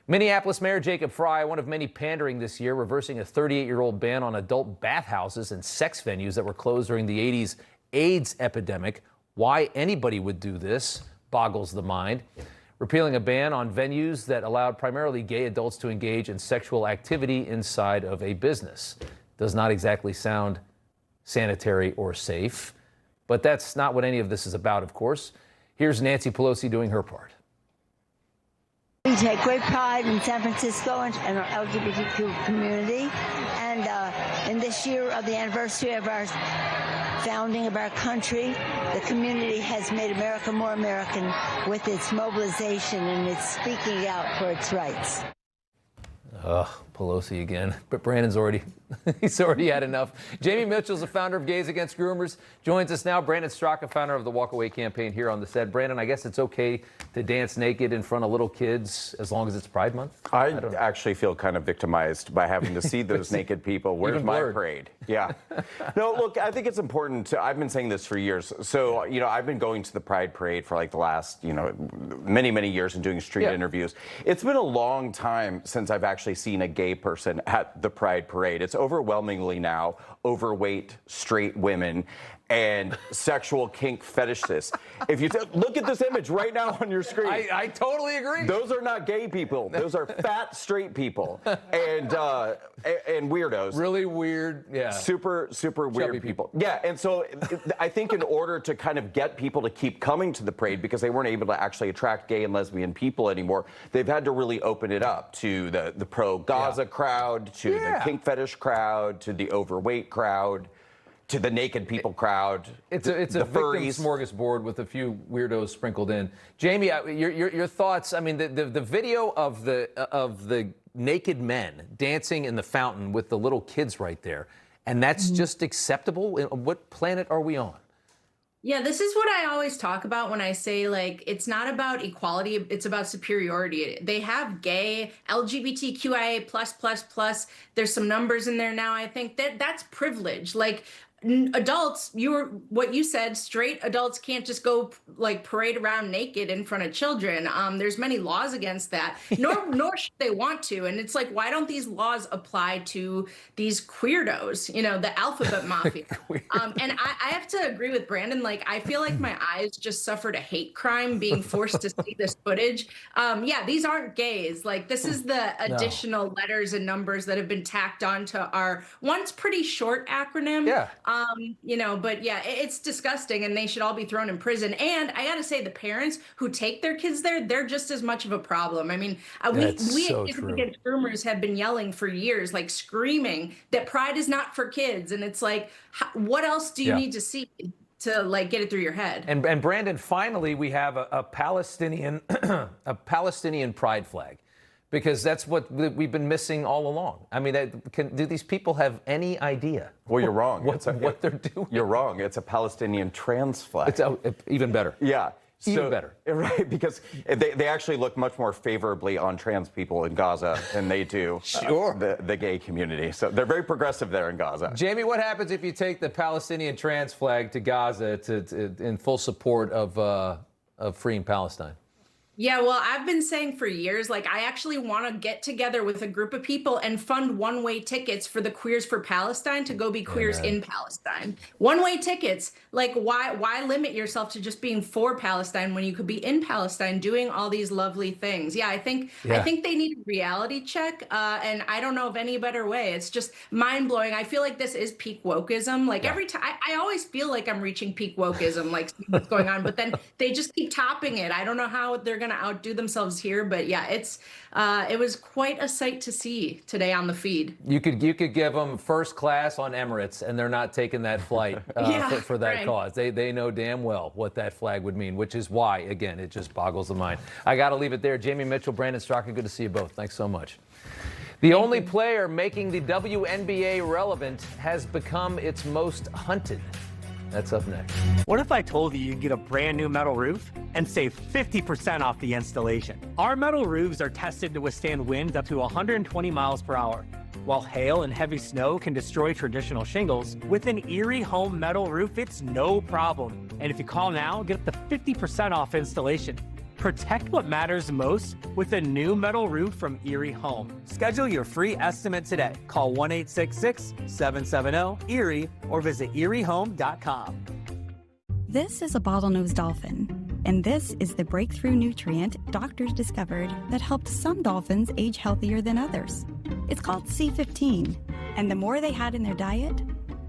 Minneapolis Mayor Jacob Frey, one of many pandering this year, reversing a 38-year-old ban on adult bathhouses and sex venues that were closed during the 80s AIDS epidemic. Why anybody would do this boggles the mind. Repealing a ban on venues that allowed primarily gay adults to engage in sexual activity inside of a business. Does not exactly sound sanitary or safe, but that's not what any of this is about, of course. Here's Nancy Pelosi doing her part. We take great pride in San Francisco and our LGBTQ community, and in this year of the anniversary of our founding of our country, the community has made America more American with its mobilization and its speaking out for its rights. Pelosi again, but Brandon's he's already had enough. Jaimee Michell's the founder of Gays Against Groomers, joins us now. Brandon Straka, founder of the Walk Away campaign here on the set. Brandon, I guess it's okay to dance naked in front of little kids as long as it's Pride Month? I actually feel kind of victimized by having to see those naked people. Where's my parade? Yeah. No, look, I think it's important I've been saying this for years. So, I've been going to the Pride Parade for like the last, many, many years and doing street interviews. It's been a long time since I've actually seen a gay person at the Pride Parade. It's overwhelmingly now overweight, straight women and sexual kink fetishists. If you look at this image right now on your screen. I totally agree. Those are not gay people. Those are fat, straight people and weirdos. Really weird, yeah. Super weird people. Yeah, and so I think in order to kind of get people to keep coming to the parade, because they weren't able to actually attract gay and lesbian people anymore, they've had to really open it up to the pro-Gaza crowd, to the kink fetish crowd, to the overweight crowd, to the naked people crowd. It's a victim smorgasbord with a few weirdos sprinkled in. Jaimee, your thoughts? I mean, the video of the naked men dancing in the fountain with the little kids right there, and that's just acceptable? What planet are we on? Yeah, this is what I always talk about when I say, like, it's not about equality, it's about superiority. They have gay, LGBTQIA+++. There's some numbers in there now. I think that's privilege. Like, adults, what you said, straight adults can't just go like parade around naked in front of children. There's many laws against that, nor should they want to. And it's like, why don't these laws apply to these queerdos, the alphabet mafia? And I have to agree with Brandon. Like, I feel like my eyes just suffered a hate crime being forced to see this footage. Yeah, these aren't gays. Like, this is the additional letters and numbers that have been tacked onto our once pretty short acronym. Yeah. But yeah, it's disgusting and they should all be thrown in prison. And I gotta say, the parents who take their kids there, they're just as much of a problem. I mean, we against groomers have been yelling for years, like screaming that Pride is not for kids. And it's like, what else do you need to see to like get it through your head? And Brandon, finally, we have a Palestinian pride flag. Because that's what we've been missing all along. I mean, do these people have any idea? Well, you're wrong. What they're doing? You're wrong. It's a Palestinian trans flag. It's even better. Yeah. Even better. Right, because they actually look much more favorably on trans people in Gaza than they do the gay community. So they're very progressive there in Gaza. Jaimee, what happens if you take the Palestinian trans flag to Gaza in full support of freeing Palestine? Yeah, well, I've been saying for years, like, I actually want to get together with a group of people and fund one-way tickets for the Queers for Palestine to go be queers in Palestine. One-way tickets. Like, why limit yourself to just being for Palestine when you could be in Palestine doing all these lovely things? Yeah, I think they need a reality check, and I don't know of any better way. It's just mind-blowing. I feel like this is peak wokeism. Like, every time, I always feel like I'm reaching peak wokeism, like, what's going on, but then they just keep topping it. I don't know how they're going to outdo themselves here, but yeah, it was quite a sight to see today on the feed. You could give them first class on Emirates, and they're not taking that flight for that cause. They know damn well what that flag would mean, which is why, again, it just boggles the mind. I got to leave it there. Jaimee Michell, Brandon Straka, good to see you both. Thanks so much. The only player making the WNBA relevant has become its most hunted. That's up next. What if I told you could get a brand new metal roof and save 50% off the installation? Our metal roofs are tested to withstand winds up to 120 miles per hour. While hail and heavy snow can destroy traditional shingles, with an Erie Home metal roof, it's no problem. And if you call now, get up to 50% off installation. Protect what matters most with a new metal roof from Erie Home. Schedule your free estimate today. Call 1-866-770-ERIE or visit eriehome.com. This is a bottlenose dolphin, and this is the breakthrough nutrient doctors discovered that helped some dolphins age healthier than others. It's called C15, and the more they had in their diet,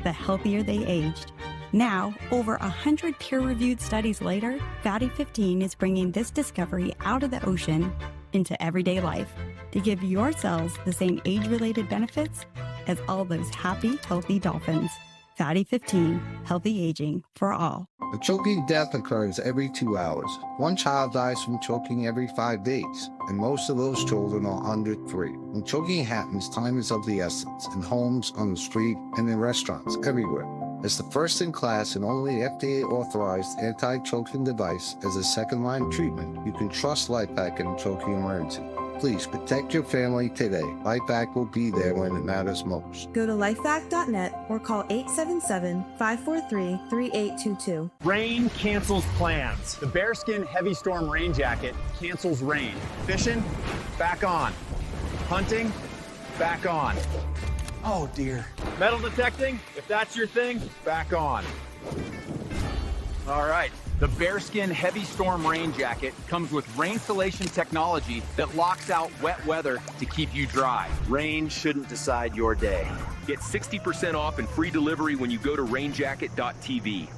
the healthier they aged. Now, over 100 peer-reviewed studies later, Fatty 15 is bringing this discovery out of the ocean into everyday life to give your cells the same age-related benefits as all those happy, healthy dolphins. Fatty 15, healthy aging for all. A choking death occurs every 2 hours. One child dies from choking every 5 days, and most of those children are under 3. When choking happens, time is of the essence in homes, on the street, and in restaurants everywhere. As the first in class and only FDA-authorized anti-choking device as a second-line treatment, you can trust LifeVac in a choking emergency. Please protect your family today. LifeVac will be there when it matters most. Go to lifevac.net or call 877-543-3822. Rain cancels plans. The Bearskin Heavy Storm Rain Jacket cancels rain. Fishing? Back on. Hunting? Back on. Oh dear. Metal detecting? If that's your thing, back on. All right. The Bearskin Heavy Storm Rain Jacket comes with rainsulation technology that locks out wet weather to keep you dry. Rain shouldn't decide your day. Get 60% off and free delivery when you go to rainjacket.tv.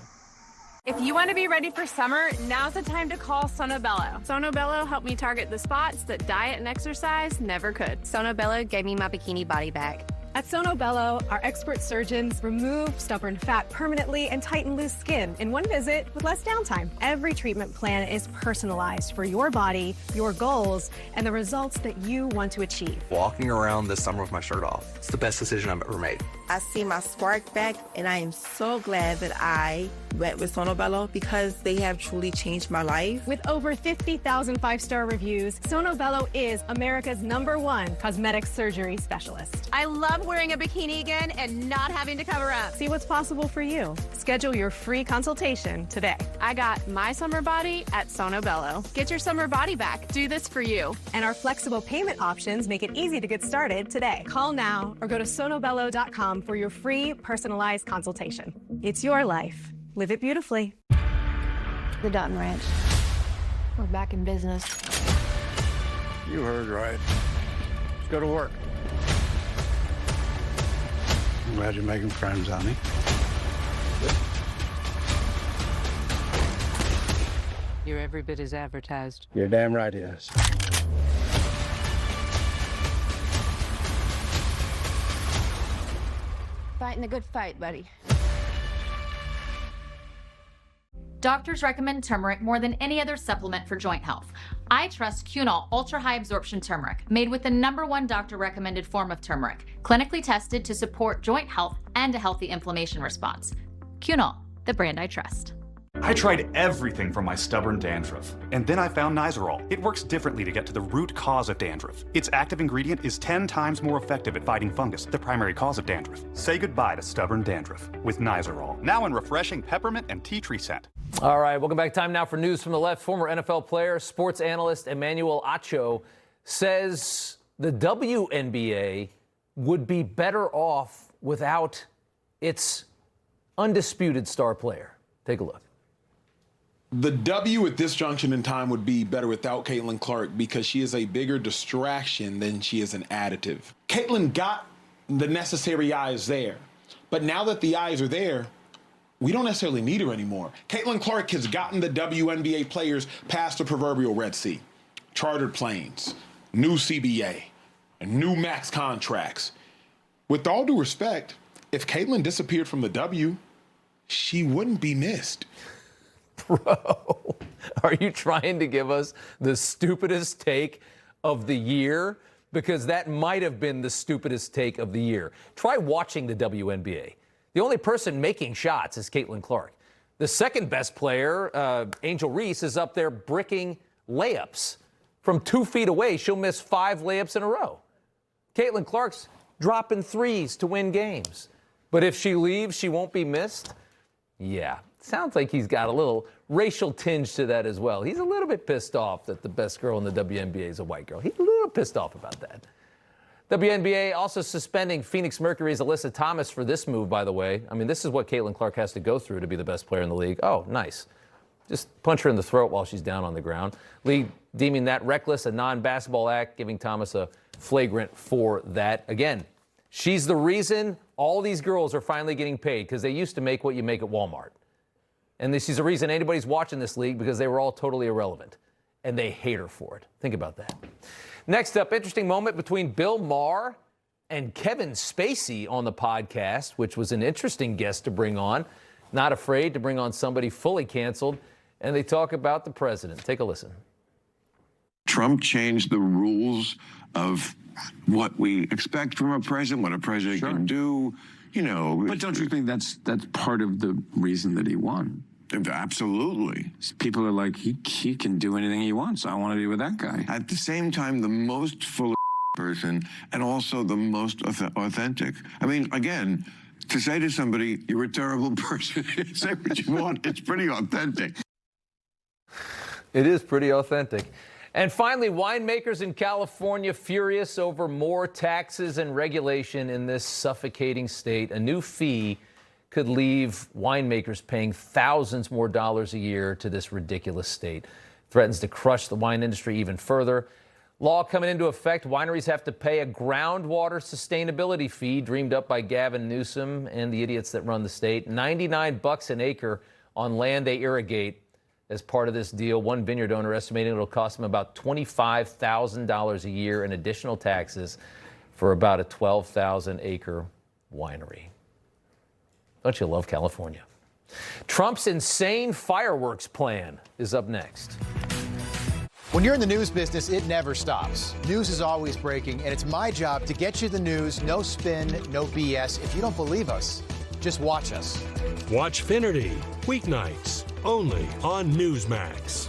If you want to be ready for summer, now's the time to call Sonobello. Sonobello helped me target the spots that diet and exercise never could. Sonobello gave me my bikini body back. At Sonobello, our expert surgeons remove stubborn fat permanently and tighten loose skin in one visit with less downtime. Every treatment plan is personalized for your body, your goals, and the results that you want to achieve. Walking around this summer with my shirt off, it's the best decision I've ever made. I see my spark back, and I am so glad that I went with Sonobello because they have truly changed my life. With over 50,000 five-star reviews, Sonobello is America's #1 cosmetic surgery specialist. I love wearing a bikini again and not having to cover up. See what's possible for you. Schedule your free consultation today. I got my summer body at Sonobello. Get your summer body back. Do this for you. And our flexible payment options make it easy to get started today. Call now or go to sonobello.com for your free personalized consultation. It's your life. Live it beautifully. The Dutton Ranch. We're back in business. You heard right. Let's go to work. I'm glad you're making friends, honey. You're every bit as advertised. You're damn right, yes. Fighting a good fight, buddy. Doctors recommend turmeric more than any other supplement for joint health. I trust Cunol Ultra High Absorption Turmeric, made with the #1 doctor recommended form of turmeric, clinically tested to support joint health and a healthy inflammation response. Cunol, the brand I trust. I tried everything for my stubborn dandruff, and then I found Nizoral. It works differently to get to the root cause of dandruff. Its active ingredient is 10 times more effective at fighting fungus, the primary cause of dandruff. Say goodbye to stubborn dandruff with Nizoral, now in refreshing peppermint and tea tree scent. All right, welcome back. Time now for news from the left. Former NFL player, sports analyst Emmanuel Acho says the WNBA would be better off without its undisputed star player. Take a look. The W at this junction in time would be better without Caitlin Clark because she is a bigger distraction than she is an additive. Caitlin got the necessary eyes there, but now that the eyes are there, we don't necessarily need her anymore. Caitlin Clark has gotten the WNBA players past the proverbial Red Sea. Chartered planes, new CBA, and new max contracts. With all due respect, if Caitlin disappeared from the W, she wouldn't be missed. Bro, are you trying to give us the stupidest take of the year? Because that might have been the stupidest take of the year. Try watching the WNBA. The only person making shots is Caitlin Clark. The second best player, Angel Reese, is up there bricking layups. From 2 feet away, she'll miss 5 layups in a row. Caitlin Clark's dropping threes to win games. But if she leaves, she won't be missed? Yeah, sounds like he's got a little racial tinge to that as well. He's a little bit pissed off that the best girl in the WNBA is a white girl. He's a little pissed off about that. WNBA also suspending Phoenix Mercury's Alyssa Thomas for this move, by the way. I mean, this is what Caitlin Clark has to go through to be the best player in the league. Oh, nice. Just punch her in the throat while she's down on the ground. League deeming that reckless, a non-basketball act, giving Thomas a flagrant for that. Again, she's the reason all these girls are finally getting paid because they used to make what you make at Walmart. And she's the reason anybody's watching this league because they were all totally irrelevant. And they hate her for it. Think about that. Next up, interesting moment between Bill Maher and Kevin Spacey on the podcast, which was an interesting guest to bring on. Not afraid to bring on somebody fully canceled. And they talk about the president. Take a listen. Trump changed the rules of what we expect from a president, what a president can do, you know. But don't you think that's part of the reason that he won? Absolutely. People are like, he can do anything he wants. I want to be with that guy. At the same time, the most full of person and also the most authentic. I mean, again, to say to somebody, you're a terrible person, say what you want, it's pretty authentic. It is pretty authentic. And finally, winemakers in California furious over more taxes and regulation in this suffocating state. A new fee could leave winemakers paying thousands more dollars a year to this ridiculous state. Threatens to crush the wine industry even further. Law coming into effect, wineries have to pay a groundwater sustainability fee dreamed up by Gavin Newsom and the idiots that run the state. $99 an acre on land they irrigate. As part of this deal, one vineyard owner estimating it'll cost them about $25,000 a year in additional taxes for about a 12,000-acre winery. Don't you love California? Trump's insane fireworks plan is up next. When you're in the news business, it never stops. News is always breaking, and it's my job to get you the news, no spin, no BS. If you don't believe us, just watch us. Watch Finnerty, weeknights, only on Newsmax.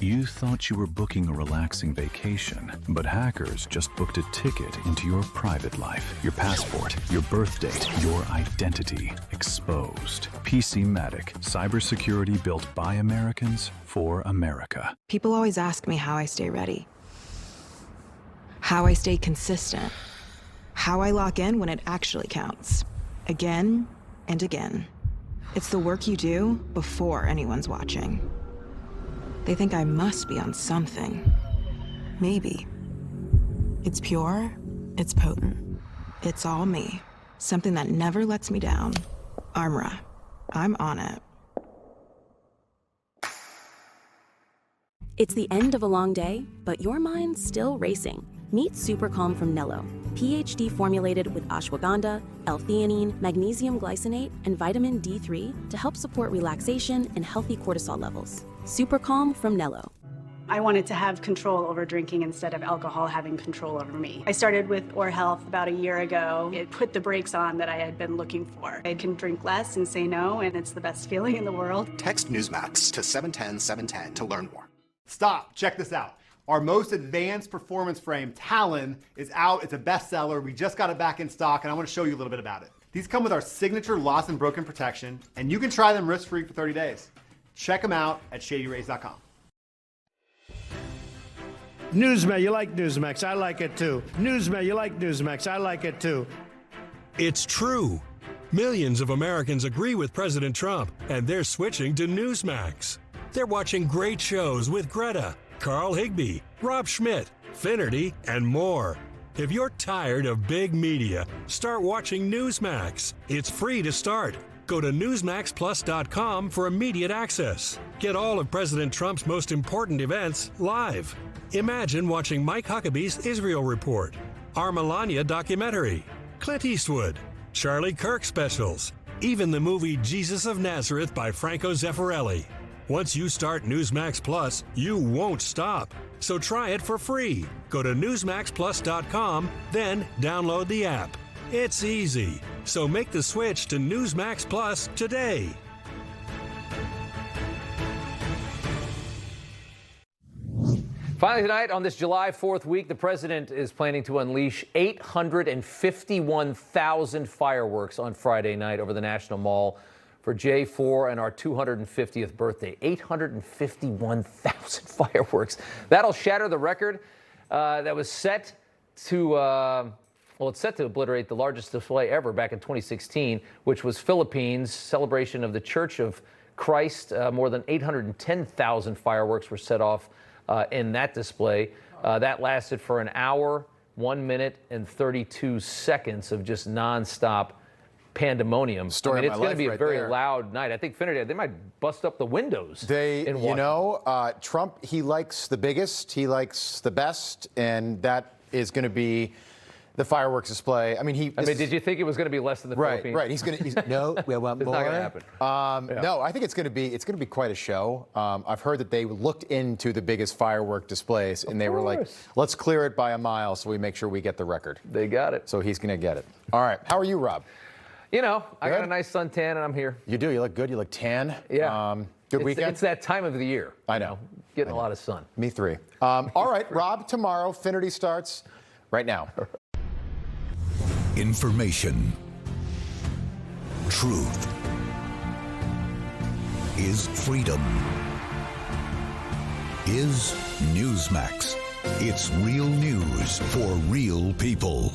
You thought you were booking a relaxing vacation, but hackers just booked a ticket into your private life. Your passport, your birth date, your identity exposed. PC-Matic, cybersecurity built by Americans for America. People always ask me how I stay ready, how I stay consistent, how I lock in when it actually counts. Again and again. It's the work you do before anyone's watching. They think I must be on something. Maybe. It's pure, it's potent. It's all me. Something that never lets me down. Armra. I'm on it. It's the end of a long day, but your mind's still racing. Meet Super Calm from Nello. PhD formulated with ashwagandha, L-theanine, magnesium glycinate, and vitamin D3 to help support relaxation and healthy cortisol levels. Super Calm from Nello. I wanted to have control over drinking instead of alcohol having control over me. I started with Or Health about a year ago. It put the brakes on that I had been looking for. I can drink less and say no, and it's the best feeling in the world. Text Newsmax to 710-710 to learn more. Stop, check this out. Our most advanced performance frame, Talon, is out. It's a bestseller. We just got it back in stock, and I want to show you a little bit about it. These come with our signature lost and broken protection, and you can try them risk-free for 30 days. Check them out at ShadyRays.com. Newsmax, you like Newsmax. I like it too. Newsmax, you like Newsmax. I like it too. It's true. Millions of Americans agree with President Trump, and they're switching to Newsmax. They're watching great shows with Greta, Carl Higbie, Rob Schmitt, Finnerty, and more. If you're tired of big media, start watching Newsmax. It's free to start. Go to NewsmaxPlus.com for immediate access. Get all of President Trump's most important events live. Imagine watching Mike Huckabee's Israel Report, our Melania documentary, Clint Eastwood, Charlie Kirk specials, even the movie Jesus of Nazareth by Franco Zeffirelli. Once you start Newsmax Plus, you won't stop. So try it for free. Go to NewsmaxPlus.com, then download the app. It's easy. So make the switch to Newsmax Plus today. Finally tonight, on this July 4th week, the president is planning to unleash 851,000 fireworks on Friday night over the National Mall for J4 and our 250th birthday. 851,000 fireworks. That'll shatter the record that was set to, it's set to obliterate the largest display ever back in 2016, which was Philippines' celebration of the Church of Christ. More than 810,000 fireworks were set off in that display. That lasted for an hour, 1 minute, and 32 seconds of just nonstop pandemonium. It's going to be a very loud night. I think Finnerty, they might bust up the windows. Trump, he likes the biggest, he likes the best, and that is going to be the fireworks display. I mean, did you think it was going to be less than the Philippines? Right. No, we want more. It's not going to happen. No, I think it's going to be quite a show. I've heard that they looked into the biggest firework displays, and they were like, let's clear it by a mile so we make sure we get the record. They got it. So he's going to get it. All right. How are you, Rob? You know, I got a nice suntan, and I'm here. You do. You look good. You look tan. Yeah. Good weekend? It's that time of the year. I know. Getting a lot of sun. Me three. All right, Rob, tomorrow, Finity starts right now. Information. Truth. Is freedom. Is Newsmax. It's real news for real people.